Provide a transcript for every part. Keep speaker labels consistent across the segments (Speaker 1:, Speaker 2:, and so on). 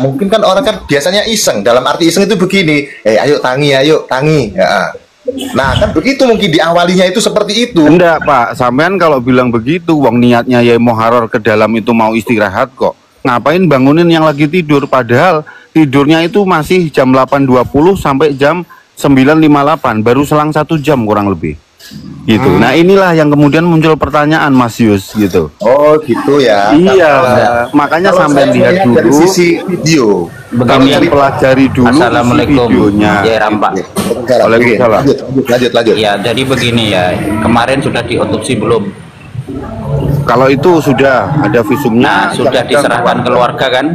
Speaker 1: Mungkin kan orang kan biasanya iseng. Dalam arti iseng itu begini, ayo tangi, ya. Nah kan begitu, mungkin diawalinya itu seperti itu.
Speaker 2: Enggak Pak, sampean kalau bilang begitu, wong niatnya ya muharrar ke dalam itu mau istirahat kok. Ngapain bangunin yang lagi tidur, padahal tidurnya itu masih jam 8.20 sampai jam 9.58, baru selang 1 jam kurang lebih gitu. Nah inilah yang kemudian muncul pertanyaan Mas Yus gitu.
Speaker 1: Oh gitu ya.
Speaker 2: Iya, makanya sampai lihat dulu
Speaker 1: dari sisi video.
Speaker 2: Kalian pelajari dulu
Speaker 3: Assalamualaikum
Speaker 2: videonya.
Speaker 3: ya Rampak.
Speaker 2: Waalaikumsalam.
Speaker 1: Lanjut.
Speaker 3: Ya jadi begini ya, kemarin sudah diotopsi belum?
Speaker 2: Kalau itu sudah ada visumnya.
Speaker 3: Nah sudah diserahkan keluarga kan?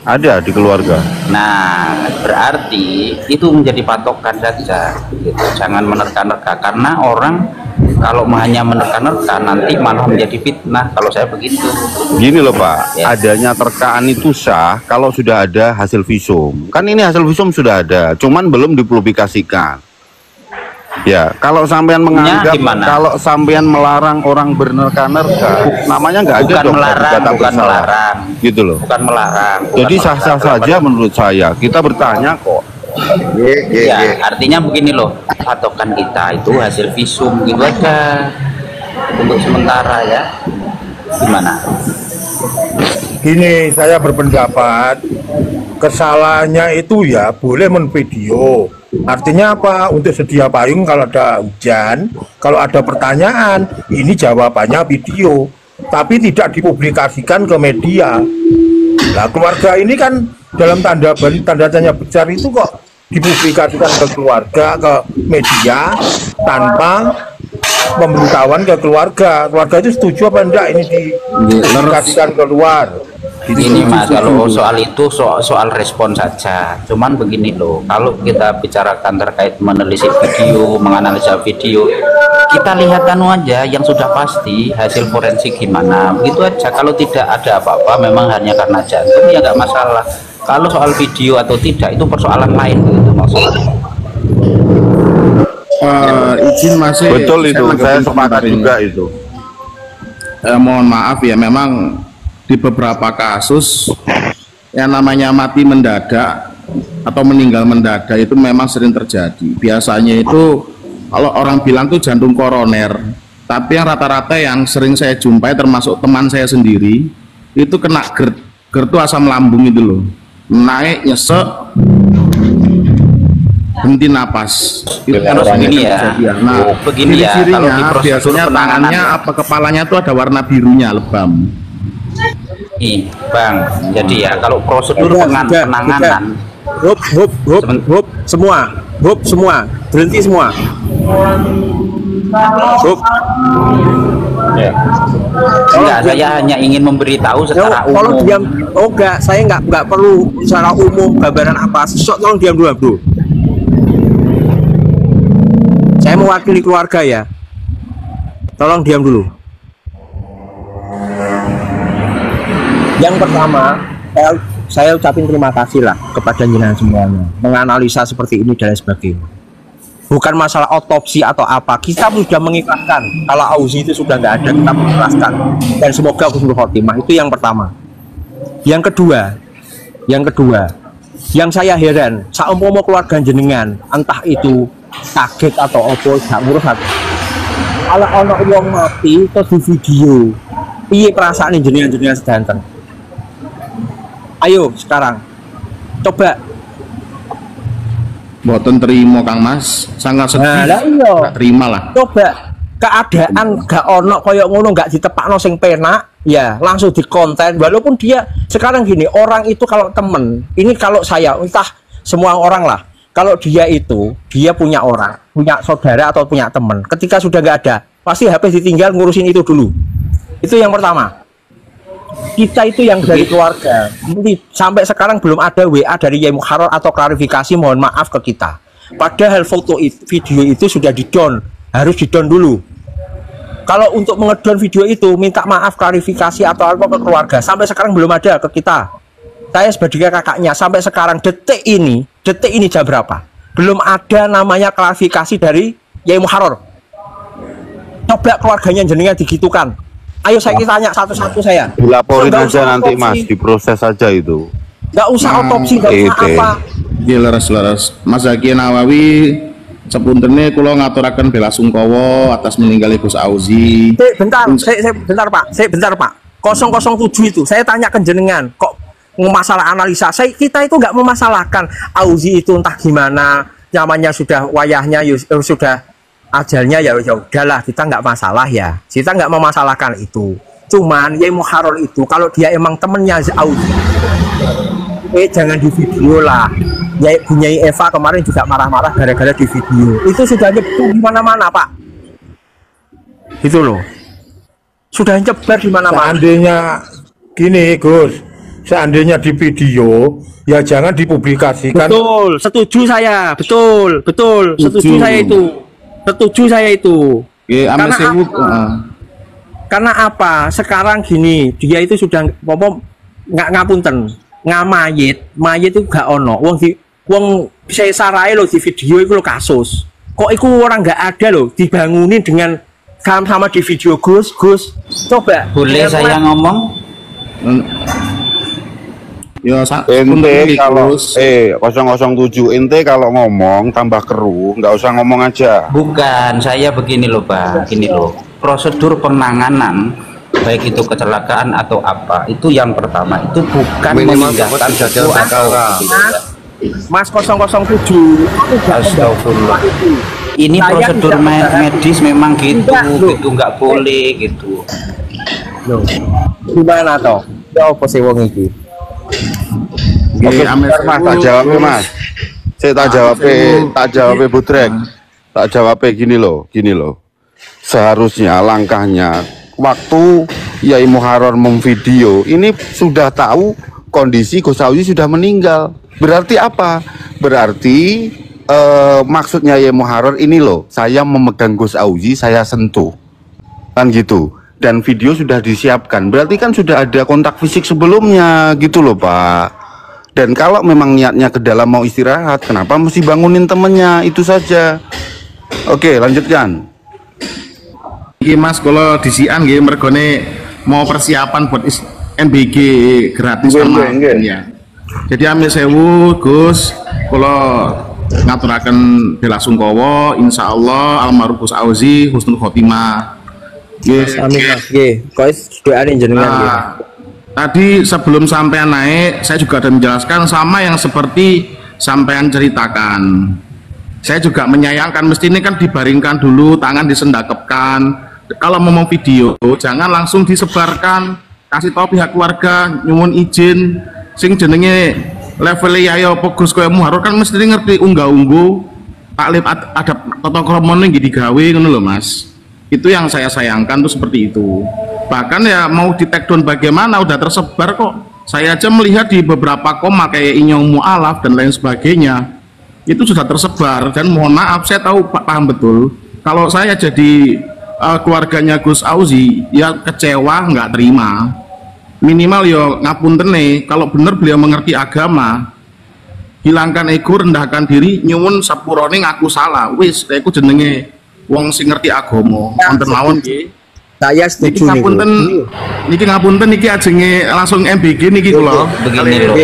Speaker 2: Ada di keluarga.
Speaker 3: Nah berarti itu menjadi patokan saja gitu. Jangan menerka-nerka, karena orang kalau hanya menerka-nerka nanti malah menjadi fitnah, kalau saya begitu.
Speaker 2: Gini loh Pak,
Speaker 3: Ya.
Speaker 2: adanya terkaan itu sah kalau sudah ada hasil visum. Kan ini hasil visum sudah ada, cuman belum dipublikasikan. Ya, kalau sampean menganggap, kalau sampean melarang orang bernerka-nerka, namanya nggak ada dong.
Speaker 3: Bukan melarang,
Speaker 2: gitu loh.
Speaker 3: Bukan melarang.
Speaker 2: Jadi sah-sah saja menurut saya. Kita bertanya kok.
Speaker 3: Ya, artinya begini loh, patokan kita itu hasil visum gitu aja untuk sementara ya. Gimana?
Speaker 4: Gini, saya berpendapat kesalahannya itu ya boleh menvideo. Artinya apa? Untuk sedia payung kalau ada hujan, kalau ada pertanyaan, ini jawabannya video, tapi tidak dipublikasikan ke media. Nah, keluarga ini kan dalam tanda tanya besar itu kok dipublikasikan ke keluarga, ke media tanpa pemberitahuan ke keluarga. Keluarga itu setuju apa enggak ini dipublikasikan keluar?
Speaker 3: Ini Mas, kalau soal itu soal respon saja. Cuman begini loh, kalau kita bicarakan terkait menelisik video, menganalisa video, kita lihat aja yang sudah pasti hasil forensik gimana, begitu aja. Kalau tidak ada apa-apa, memang hanya karena jantung ya nggak masalah. Kalau soal video atau tidak itu persoalan lain gitu maksudnya.
Speaker 5: Izin masih.
Speaker 2: Betul itu, saya sepakat juga itu.
Speaker 5: Mohon maaf ya, memang di beberapa kasus yang namanya mati mendadak atau meninggal mendadak itu memang sering terjadi. Biasanya itu kalau orang bilang tuh jantung koroner, tapi yang rata-rata yang sering saya jumpai termasuk teman saya sendiri itu kena GERD itu asam lambung itu loh, naik nyesek henti napas itu
Speaker 3: Terus begini ya,
Speaker 5: nah
Speaker 3: begini ya, kalau di prosedur
Speaker 5: biasanya tangannya apa kepalanya itu ada warna birunya lebam.
Speaker 3: Bang, jadi ya kalau prosedur penanganan
Speaker 4: semua berhenti semua.
Speaker 3: Enggak, saya hanya ingin memberitahu secara umum.
Speaker 4: Tolong diam. Oh enggak, saya enggak perlu secara umum gambaran apa. Sesok tolong diam dulu, Bro. Saya mewakili keluarga ya. Tolong diam dulu. Yang pertama, saya ucapin terima kasih lah kepada jenengan semuanya menganalisa seperti ini dan sebagainya. Bukan masalah otopsi atau apa, kita sudah mengikhlaskan. Kalau ausi itu sudah nggak ada, kita mengikhlaskan. Dan semoga husnul khotimah, itu yang pertama. Yang kedua, yang saya heran, saumpama keluarga jenengan, entah itu kaget atau apa, gak ngurus hati. Kalau ono wong mati terus di video, piye perasaan jenengan sedanten? Ayo sekarang, coba.
Speaker 5: Mboten terima Kang Mas, sangat sedih.
Speaker 4: Nah, iya.
Speaker 5: Gak terima lah.
Speaker 4: Coba keadaan gak ono koyok ngono, gak ditepakno sing penak, ya langsung dikonten. Walaupun dia sekarang gini, orang itu kalau temen, ini kalau saya entah semua orang lah, kalau dia itu dia punya orang, punya saudara atau punya temen, ketika sudah gak ada, pasti HP ditinggal ngurusin itu dulu. Itu yang pertama. Kita itu yang dari keluarga, sampai sekarang belum ada WA dari Yai Muharrar atau klarifikasi mohon maaf ke kita. Padahal foto itu, video itu sudah di-down, harus di-down dulu. Kalau untuk mengedon video itu minta maaf klarifikasi atau apa ke keluarga, sampai sekarang belum ada ke kita. Saya sebagai kakaknya sampai sekarang detik ini jam berapa? Belum ada namanya klarifikasi dari Yai Muharrar. Coba keluarganya jenengan digitukan. Ayo saya tanya satu-satu saya.
Speaker 2: Dilaporin
Speaker 4: Nggak
Speaker 2: aja
Speaker 4: usah
Speaker 2: nanti
Speaker 4: otopsi.
Speaker 2: Mas, diproses aja itu.
Speaker 4: Nggak usah otopsi, nggak usah
Speaker 2: Ide.
Speaker 4: apa.
Speaker 5: Nggih leres-leres. Mas Zaki Nawawi sepuntene kula ngaturaken bela sungkawa atas meninggalnya Gus Auzi.
Speaker 4: Bentar, saya bentar Pak. 007 itu saya tanya ke jenengan kok masalah analisa. Kita itu nggak memasalahkan Auzi itu entah gimana, namanya sudah wayahnya sudah ajalnya ya udahlah, kita nggak masalah ya. Kita nggak memasalahkan itu. Cuman Yai Muharrar itu kalau dia emang temennya Auzi, jangan di video lah. Bunyai Eva kemarin juga marah-marah gara-gara di video. Itu sudah nyebar di mana-mana, Pak. Itu loh. Sudah nyebar di mana-mana.
Speaker 6: Seandainya gini Gus, seandainya di video ya jangan dipublikasikan.
Speaker 4: Betul, setuju saya. Betul. Setuju saya itu.
Speaker 5: Nggih, ame sewu.
Speaker 4: Karena apa? Sekarang gini, dia itu sudah nggak ngapunten, mayit itu gak ono. Wong saya sarai lo di video itu lo kasus. Kok itu orang nggak ada loh dibangunin dengan sama di video Gus. Coba.
Speaker 3: Boleh saya ngomong?
Speaker 5: Ya
Speaker 2: Ente kalau 007 ente kalau ngomong tambah keruh, nggak usah ngomong aja.
Speaker 3: Bukan, saya begini loh Pak, gini loh. Prosedur penanganan baik itu kecelakaan atau apa, itu yang pertama itu bukan memindahkan sesuatu.
Speaker 4: Mas 007
Speaker 3: Astagfirullah. Ini prosedur medis memang gitu nggak boleh gitu.
Speaker 4: Gimana toh? Ya apa sih wong iki?
Speaker 2: Oke, Mas, tak jawab Mas. Saya tak jawab Butrek. Tak jawab gini loh. Seharusnya langkahnya waktu Yai Muharrar memvideo ini sudah tahu kondisi Gus Auzi sudah meninggal. Berarti apa? Berarti maksudnya Yai Muharrar ini loh, saya memegang Gus Auzi, saya sentuh. Kan gitu. Dan video sudah disiapkan. Berarti kan sudah ada kontak fisik sebelumnya gitu loh, Pak. Dan kalau memang niatnya ke dalam mau istirahat, kenapa mesti bangunin temennya? Itu saja. Oke, lanjutkan.
Speaker 5: Iki Mas kalau disian nggih mergone mau persiapan buat MBG gratis sama ya. Jadi ame sewu Gus, kalau ngaturaken bela sungkawa insyaallah almarhum Gus Auzi husnul khotimah.
Speaker 4: Yes, amin Mas. Nggih, kok doain jenengan nggih.
Speaker 5: Tadi sebelum sampean naik, saya juga ada menjelaskan sama yang seperti sampean ceritakan. Saya juga menyayangkan, mesti ini kan dibaringkan dulu, tangan disendakepkan. Kalau mau video, jangan langsung disebarkan. Kasih tahu pihak keluarga, nyuwun izin. Sing jenenge levelnya ya Gus Muharrar kan mesti ngerti unggah-ungguh. Taklif ada tata krama nggih digawe ngono lho Mas. Itu yang saya sayangkan tuh seperti itu. Bahkan ya mau di take down bagaimana udah tersebar kok. Saya aja melihat di beberapa koma kayak Inyong Mu'alaf dan lain sebagainya itu sudah tersebar. Dan mohon maaf, saya tahu paham betul kalau saya jadi keluarganya Gus Auzi ya kecewa, nggak terima. Minimal yo ngapuntene kalau bener beliau mengerti agama, hilangkan ego, rendahkan diri, nyuwun sapurone ngaku salah. Wis aku jenenge wong sing ngerti agama. Wonten mawon nggih.
Speaker 4: Saya setuju
Speaker 5: Niki ngapunten niki ajenge langsung MBG niki kula.
Speaker 3: Begini loh,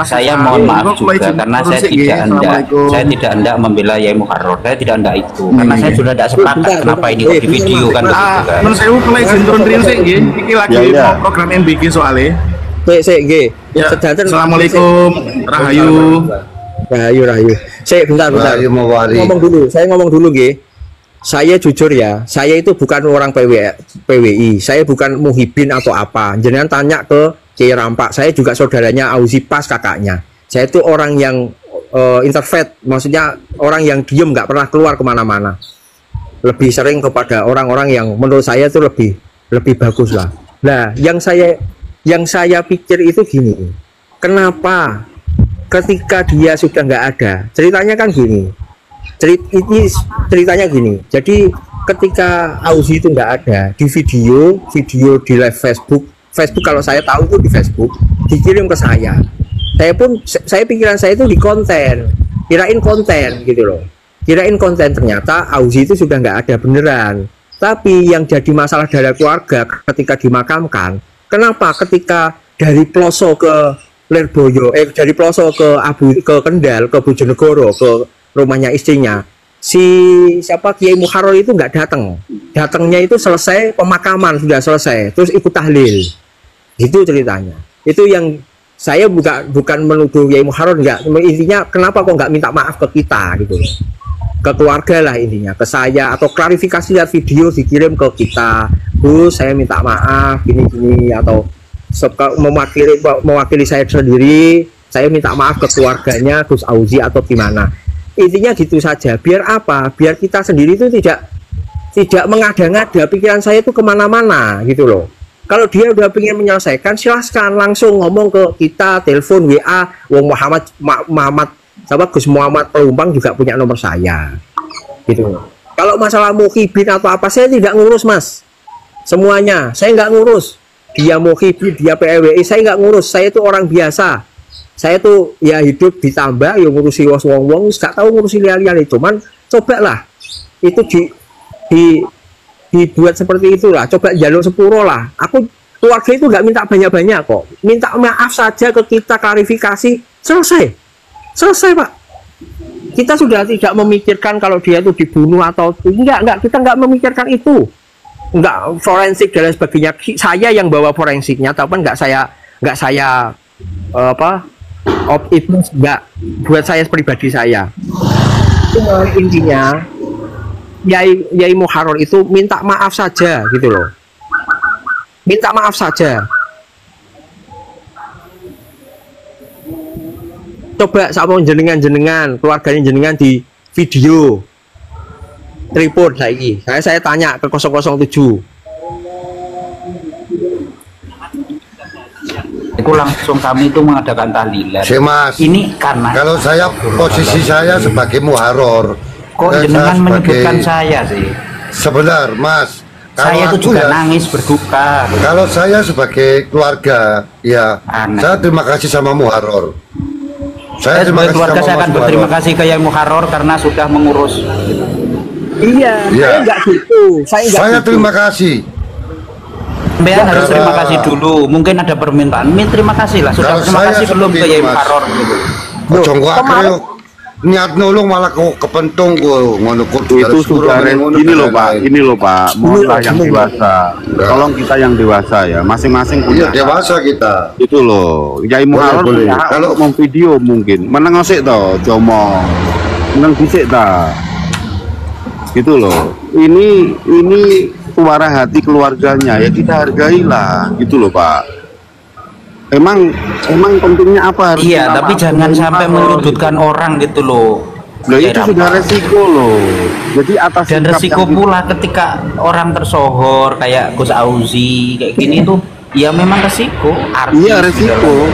Speaker 3: saya mohon maaf juga karena saya tidak hendak membela Yai Muharrar, saya tidak hendak itu karena saya sudah tidak sepakat kenapa ini kok di video kan begitu kan.
Speaker 5: Men sewu kula izin turun rin sik nggih, iki lagi mau program MBG soalnya.
Speaker 4: Sik nggih.
Speaker 5: Assalamualaikum, rahayu.
Speaker 4: Rahayu. Sik bentar. Saya ngomong dulu nggih. Saya jujur ya, saya itu bukan orang PWI, saya bukan muhibin atau apa. Jangan tanya ke Kiai Rampak, saya juga saudaranya Auzi Pas kakaknya. Saya itu orang yang introvert, maksudnya orang yang diem nggak pernah keluar kemana-mana. Lebih sering kepada orang-orang yang menurut saya itu lebih bagus lah. Nah, yang saya pikir itu gini, kenapa ketika dia sudah nggak ada, ceritanya kan gini. Ceritanya gini, jadi ketika Auzi itu nggak ada di video di live Facebook kalau saya tahu itu di Facebook dikirim ke saya Saya pikiran saya itu di konten, kirain konten gitu loh, kirain konten, ternyata Auzi itu sudah nggak ada beneran. Tapi yang jadi masalah dari keluarga ketika dimakamkan, kenapa ketika dari Ploso ke Lirboyo, dari Ploso ke Kendal, ke Bojonegoro, ke rumahnya istrinya, si siapa Kiai Muharrar itu nggak datang. Datangnya itu selesai pemakaman, sudah selesai, terus ikut tahlil. Itu ceritanya. Itu yang saya bukan menuduh Kiai Muharrar, enggak. Intinya kenapa kok nggak minta maaf ke kita gitu loh. Ke keluarga lah intinya, ke saya, atau klarifikasi lihat video dikirim ke kita, Gus saya minta maaf gini-gini, atau mewakili saya sendiri, saya minta maaf ke keluarganya Gus Auzi atau gimana. Intinya gitu saja. Biar apa? Biar kita sendiri itu tidak mengada-ngada, pikiran saya itu kemana-mana gitu loh. Kalau dia udah pengen menyelesaikan, silahkan langsung ngomong ke kita, telepon, WA. Wong Muhammad Gus Muhammad Pelumpang juga punya nomor saya gitu. Kalau masalah muhibin atau apa, saya tidak ngurus mas, semuanya saya nggak ngurus. Dia muhibin, dia PWI, saya nggak ngurus. Saya itu orang biasa, saya tuh ya hidup ditambah ya ngurusi wong nggak tahu ngurusi liar-liar. Cuman cobalah itu dibuat seperti itulah, coba jalur sepuro lah. Aku keluarga itu nggak minta banyak-banyak kok, minta maaf saja ke kita, klarifikasi, selesai pak. Kita sudah tidak memikirkan kalau dia itu dibunuh atau enggak, kita nggak memikirkan itu, enggak forensik dan lain sebagainya. Saya yang bawa forensiknya, tapi nggak saya itu enggak buat saya pribadi saya. Intinya Yai Muharrar itu minta maaf saja gitu loh, minta maaf saja. Coba sama jenengan keluarganya jenengan di video report lagi. Saya tanya ke 007.
Speaker 3: Itu langsung kami itu mengadakan tahlilan.
Speaker 1: Mas,
Speaker 3: ini karena
Speaker 1: kalau saya posisi saya sebagai Muharrar,
Speaker 3: kok jenengan menyebutkan saya sih?
Speaker 1: Sebentar mas,
Speaker 3: Saya itu juga nangis berduka.
Speaker 1: Kalau saya sebagai keluarga, ya saya terima kasih sama Muharrar.
Speaker 3: Saya sebagai keluarga saya akan berterima kasih ke Yai Muharrar karena sudah mengurus.
Speaker 4: Iya, saya enggak gitu.
Speaker 1: Saya terima kasih.
Speaker 3: Mbak harus terima kasih dulu. Mungkin ada permintaan. Terima kasih lah. Sudah terima kasih belum ke Yai Muharrar gitu.
Speaker 1: Jonggo akhirnya niat nolong malah kok kepentung kok ngono
Speaker 2: itu sudah ini loh Pak, mohonlah yang dewasa. Tolong kita yang dewasa ya, masing-masing punya
Speaker 1: dewasa kita.
Speaker 2: Itu loh, Yai Muharrar kalau mau video mungkin meneng sik to, jomo. Meneng dhisik ta. Gitu loh. Ini suara hati keluarganya ya kita hargailah, gitu loh Pak. Emang pentingnya apa?
Speaker 3: Iya, tapi jangan sampai menyudutkan orang gitu loh.
Speaker 2: Loh itu sudah resiko loh. Jadi atas
Speaker 3: dan resiko pula ketika orang tersohor kayak Gus Auzi kayak gini tuh, ya memang resiko.
Speaker 2: Iya resiko.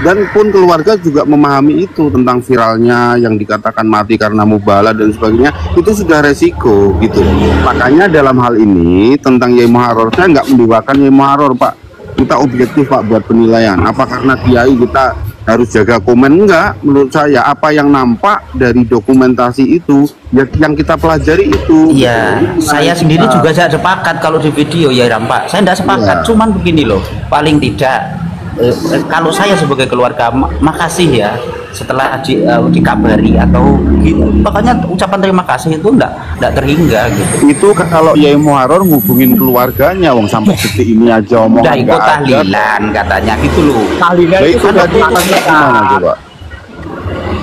Speaker 2: Dan pun keluarga juga memahami itu tentang viralnya yang dikatakan mati karena mubalah dan sebagainya, itu sudah resiko gitu. Makanya dalam hal ini tentang Yai Muharrar, saya nggak mendewakan Yai Muharrar Pak. Kita objektif Pak buat penilaian. Apa karena kiai kita harus jaga komen? Enggak, menurut saya apa yang nampak dari dokumentasi itu ya yang kita pelajari itu.
Speaker 3: Iya, saya sendiri juga saya sepakat kalau di video ya Rampak. Saya tidak sepakat, cuman begini loh. Paling tidak kalau saya sebagai keluarga makasih ya setelah dikabari atau gitu. Makanya ucapan terima kasih itu enggak terhingga gitu.
Speaker 2: Itu kalau Yai Muharrar ngubungin keluarganya wong sampai detik ini aja omongan
Speaker 3: udah ikut tahlilan katanya gitu loh.
Speaker 4: Tahlilan itu
Speaker 2: tadi gimana coba?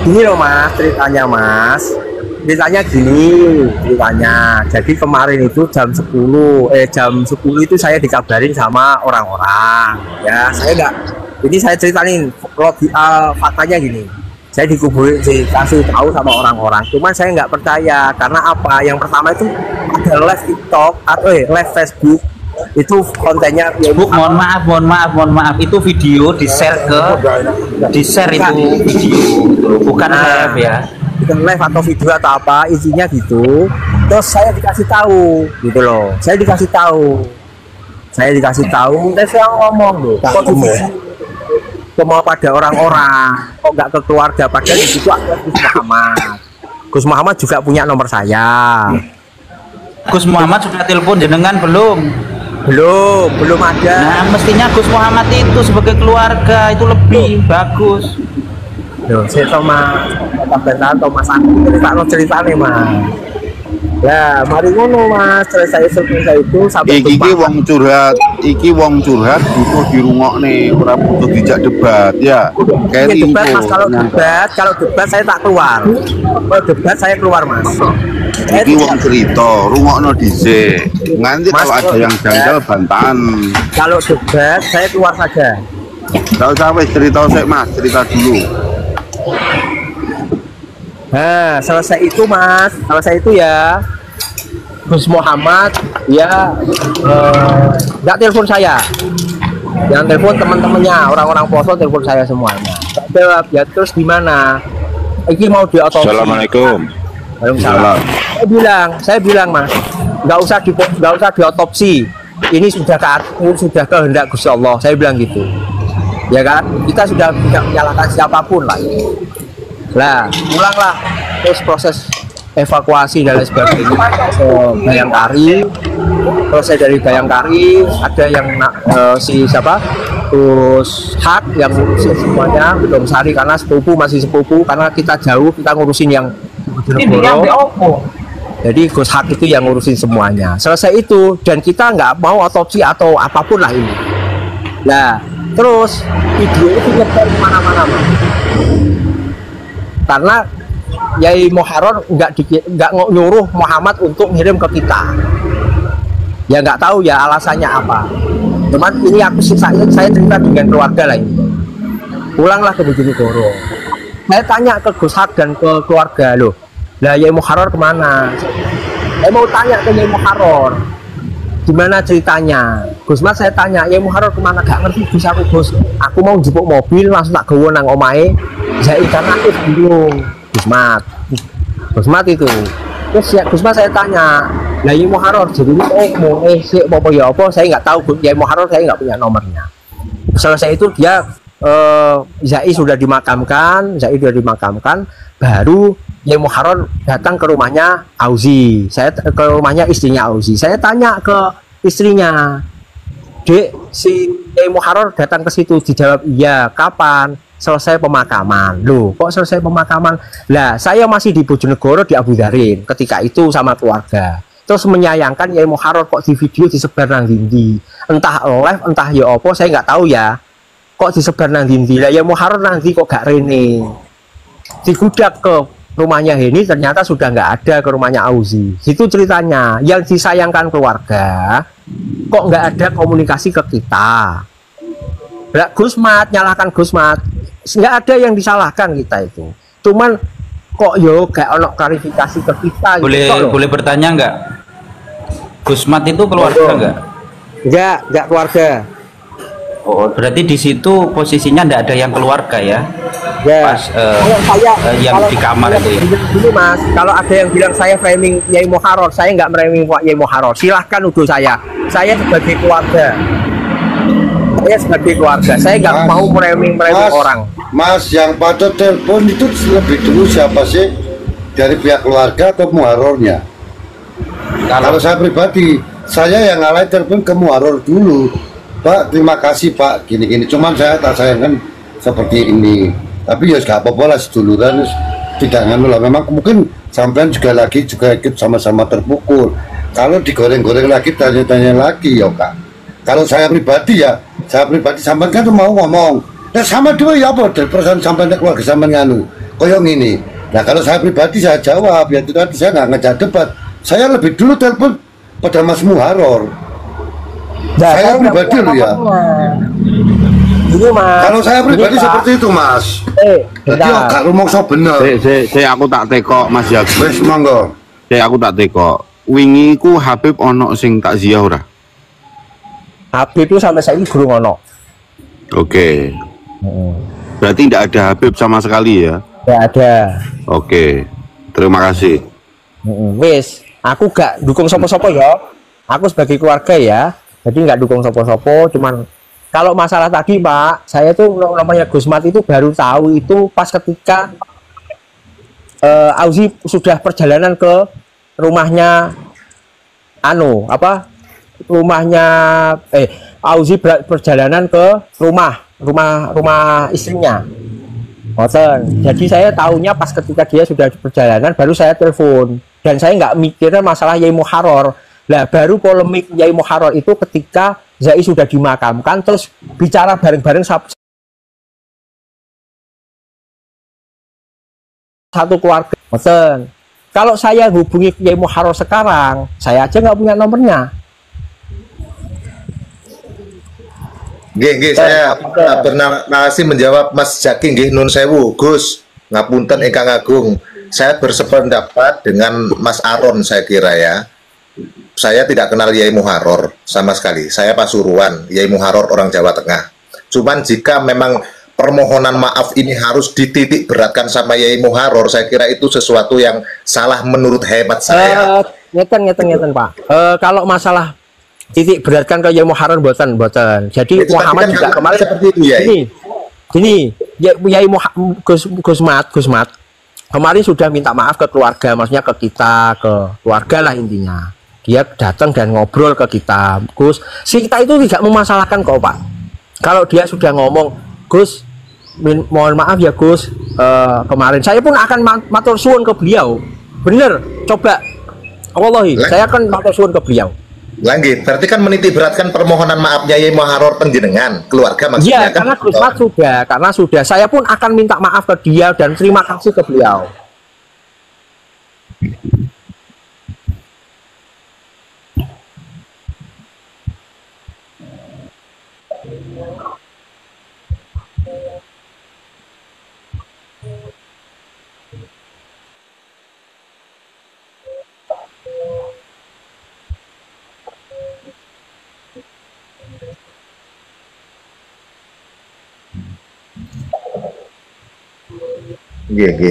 Speaker 4: Gini loh Mas, ceritanya Mas. Ceritanya gini, jadi kemarin itu jam 10 itu saya dikabarin sama orang-orang ya. Ini saya ceritain faktanya gini, saya dikuburin, dikasih tahu sama orang-orang, cuman saya nggak percaya karena apa? Yang pertama itu ada live TikTok atau live Facebook, itu kontennya
Speaker 3: Facebook. Mohon maaf itu video di share itu video bukan live ya,
Speaker 4: bukan live atau video atau apa isinya gitu. Terus saya dikasih tahu gitu loh, saya dikasih tahu, terus saya ngomong loh, mau pada orang-orang, kok nggak ke keluarga, padahal di situ ada Gus Muhammad. Gus Muhammad juga punya nomor saya.
Speaker 3: Gus Muhammad sudah telepon jenengan belum?
Speaker 4: Belum ada.
Speaker 3: Nah, mestinya Gus Muhammad itu sebagai keluarga itu lebih bagus.
Speaker 4: Loh, saya Thomas aku cerita nih Mas. Ya, mari ngono Mas, selesai itu sampai
Speaker 2: iki wong curhat butuh dirungokne, ora butuh dijak debat ya. Kayak
Speaker 4: debat Mas, kalau debat saya tak keluar. Kalau debat saya keluar Mas.
Speaker 2: Iki wong cerita, rungokno dhisik. Nanti
Speaker 4: Mas,
Speaker 2: kalau ada yang janggal bantahan.
Speaker 4: Kalau debat saya keluar saja.
Speaker 2: Enggak usah wis cerita sik Mas, cerita dulu.
Speaker 4: Nah, selesai itu Mas, selesai itu ya Gus Muhammad ya nggak telepon saya, yang telepon teman-temannya, orang-orang poso telepon saya semuanya. Jawab ya, terus gimana? Ini mau diotopsi.
Speaker 7: Assalamualaikum.
Speaker 4: Waalaikumsalam. Saya bilang Mas, nggak usah diotopsi. Ini sudah kehendak Gusti Allah. Saya bilang gitu. Ya kan? Kita sudah tidak menyalahkan siapapun lah. Lah, ulanglah terus proses evakuasi dan lain sebagainya ke Bayangkari. Selesai dari Bayangkari ada yang terus hak yang ngurusin semuanya belum sari karena masih sepupu karena kita jauh, kita ngurusin yang Bojonegoro. Jadi Gus Hak itu yang ngurusin semuanya. Selesai itu dan kita nggak mau otopsi atau apapun lah ini. Nah, terus video itu nyebar kemana-mana Mas. Karena Yai Muharrar nggak nyuruh Muhammad untuk ngirim ke kita. Ya nggak tahu ya alasannya apa. Cuman ini saya cerita dengan keluarga lah ini. Pulanglah ke Bojonegoro. Saya tanya ke Gus Hak dan ke keluarga loh. Lah Yai Muharrar kemana? Saya mau tanya ke Yai Muharrar. Gimana ceritanya? Gus Mat saya tanya, Yai Muharrar kemana? Gak ngerti Gus. Aku mau jemput mobil langsung tak gawe nang omahe. Saya karena aku bingung. Gus Mat itu. Terus ya Gus Mat saya tanya, lah Yai Muharrar jadi mau apa ya apa? Saya nggak tahu Yai Muharrar, saya nggak punya nomornya. Selesai itu dia Zai sudah dimakamkan, baru Yai Muharrar datang ke rumahnya Auzi. Saya ke rumahnya istrinya Auzi. Saya tanya ke istrinya, Dek, si Yai Muharrar datang ke situ. Dijawab iya. Kapan? Selesai pemakaman. Loh, kok selesai pemakaman? Lah, saya masih di Bojonegoro di Abu Dharin ketika itu sama keluarga. Terus menyayangkan Yai Muharrar kok di video disebar nang dindi. Entah live, entah ya apa, saya nggak tahu ya. Kok disebar nang dindi. Lah Yai Muharrar nanti kok gak rene. Digudak ke rumahnya Heni, ternyata sudah nggak ada ke rumahnya Auzi. Itu ceritanya. Yang disayangkan keluarga, kok nggak ada komunikasi ke kita. Gus Mat, nyalahkan Gus Mat. Nggak ada yang disalahkan kita itu. Cuman kok yo gak ono klarifikasi ke kita.
Speaker 3: Boleh bertanya nggak? Gus Mat itu keluarga nggak? Nggak
Speaker 4: keluarga.
Speaker 3: Oh, berarti di situ posisinya nggak ada yang keluarga ya?
Speaker 4: Ya.
Speaker 3: Pas yang di kamar itu ya.
Speaker 4: Dulu Mas, kalau ada yang bilang saya framing Yai Muharrar, saya nggak framing Yai Muharrar. Silahkan nuduh saya. Saya sebagai keluarga. Saya nggak mau framing orang.
Speaker 7: Mas, yang pada telepon itu lebih dulu siapa sih? Dari pihak keluarga atau Muharrarnya? Kalau saya pribadi, saya yang ngalai telepon ke Muharrar dulu. Pak, terima kasih Pak, gini-gini. Cuman saya tak sayangkan seperti ini. Tapi ya gak apa-apa lah, seduluran tidak nganu lah. Memang mungkin sampean juga ikut sama-sama terpukul. Kalau digoreng-goreng lagi, tanya-tanya lagi ya Kak. Kalau saya pribadi sampean kan mau ngomong. Nah sama dua ya apa dari perasaan sampean keluarga sampean nganu. Koyong ini. Nah kalau saya pribadi saya jawab, ya itu tadi saya nggak ngejak debat. Saya lebih dulu telepon pada Mas Muharrar.
Speaker 4: Nah,
Speaker 7: saya pribadi loh ya.
Speaker 4: Ini Mas.
Speaker 7: Kalau saya pribadi seperti itu Mas. Jadi gak rumongso bener.
Speaker 2: Aku tak tekok Mas Yagu.
Speaker 7: Wes monggo.
Speaker 2: Aku tak tekok. Wingi ku Habib ono sing takziah ora?
Speaker 4: Habib itu sampai saya ini gurung ono.
Speaker 2: Oke. Berarti tidak ada Habib sama sekali ya?
Speaker 4: Tidak ada.
Speaker 2: Oke. Terima kasih.
Speaker 4: Wis, aku gak dukung sopo-sopo ya. Aku sebagai keluarga ya. Jadi nggak dukung sopo-sopo, cuman Kalau masalah tadi Pak, saya tuh namanya Gusmat itu baru tahu itu pas ketika Auzi sudah perjalanan ke rumahnya rumahnya Auzi perjalanan ke rumah istrinya. Ngoten. Jadi saya tahunya pas ketika dia sudah di perjalanan baru saya telepon, dan saya nggak mikirnya masalah Yai Muharrar. Lah baru polemik Yai Muharrar itu ketika Zai sudah dimakamkan, terus bicara bareng-bareng satu keluarga. Ngoten. Kalau saya hubungi Yai Muharrar sekarang, saya aja nggak punya nomornya.
Speaker 1: Nggih, saya bernarasi menjawab Mas Jaki nggih, nun sewu Gus, ngapunten ingkang agung. Saya bersependapat dengan Mas Aron, saya kira ya. Saya tidak kenal Yai Muharrar sama sekali. Saya Pasuruan, Yai Muharrar orang Jawa Tengah. Cuman jika memang permohonan maaf ini harus dititik beratkan sama Yai Muharrar, saya kira itu sesuatu yang salah menurut hemat saya.
Speaker 4: Ngeten Pak. Kalau masalah titik beratkan ke Yai Muharrar boten. Jadi
Speaker 1: itu
Speaker 4: Muhammad juga kemarin
Speaker 1: seperti itu ya.
Speaker 4: Gini, Yai Gusmat kemarin sudah minta maaf ke keluarga, maksudnya ke kita, ke keluarga lah intinya. Dia datang dan ngobrol ke kita, Gus. Kita itu tidak memasalahkan kok Pak. Kalau dia sudah ngomong, Gus, mohon maaf ya Gus, kemarin saya pun akan matur suwun ke beliau. Bener, coba. Wallahi, saya akan matur suwun ke beliau.
Speaker 1: Langgit, berarti kan menitik beratkan permohonan maafnya Yai Muharrar penjenengan, keluarga maksudnya.
Speaker 4: Iya, karena Gusmat sudah. Saya pun akan minta maaf ke dia dan terima kasih ke beliau.
Speaker 1: Nggih.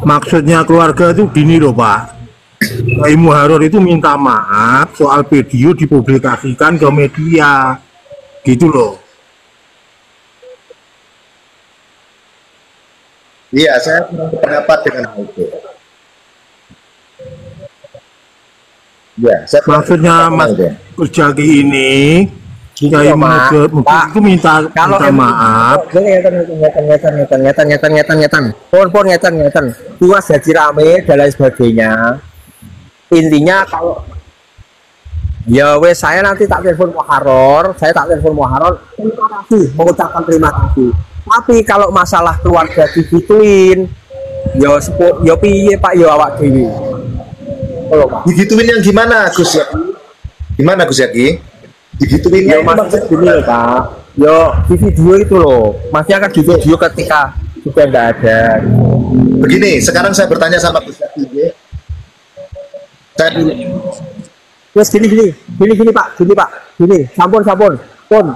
Speaker 6: Maksudnya keluarga itu gini loh Pak, Yai Muharrar itu minta maaf soal video dipublikasikan ke media, gitu loh.
Speaker 1: Iya, saya kurang pendapat dengan hal itu. Ya,
Speaker 6: Maksudnya Mas Gus Jaki ini Yai Muharrar itu minta maaf.
Speaker 4: Ngeten. Pon ngeten. Tuas jadi rame dan lain sebagainya. Intinya kalau ya wes saya nanti tak telepon Muharrar, terima kasih, mengucapkan terima kasih. Tapi kalau masalah keluarga digituin, ya piye Pak, ya awak dhewe. Kalau Pak.
Speaker 1: Digituin yang gimana Gus Yaki? Gimana Gus Yaki? Digituin
Speaker 4: Ya maksudnya gini loh Pak, yo di video itu loh, maksudnya kan di video ketika sudah nggak ada.
Speaker 1: Begini, sekarang saya bertanya sama Gus Yaki.
Speaker 4: Terus gini Pak, sampun, pon.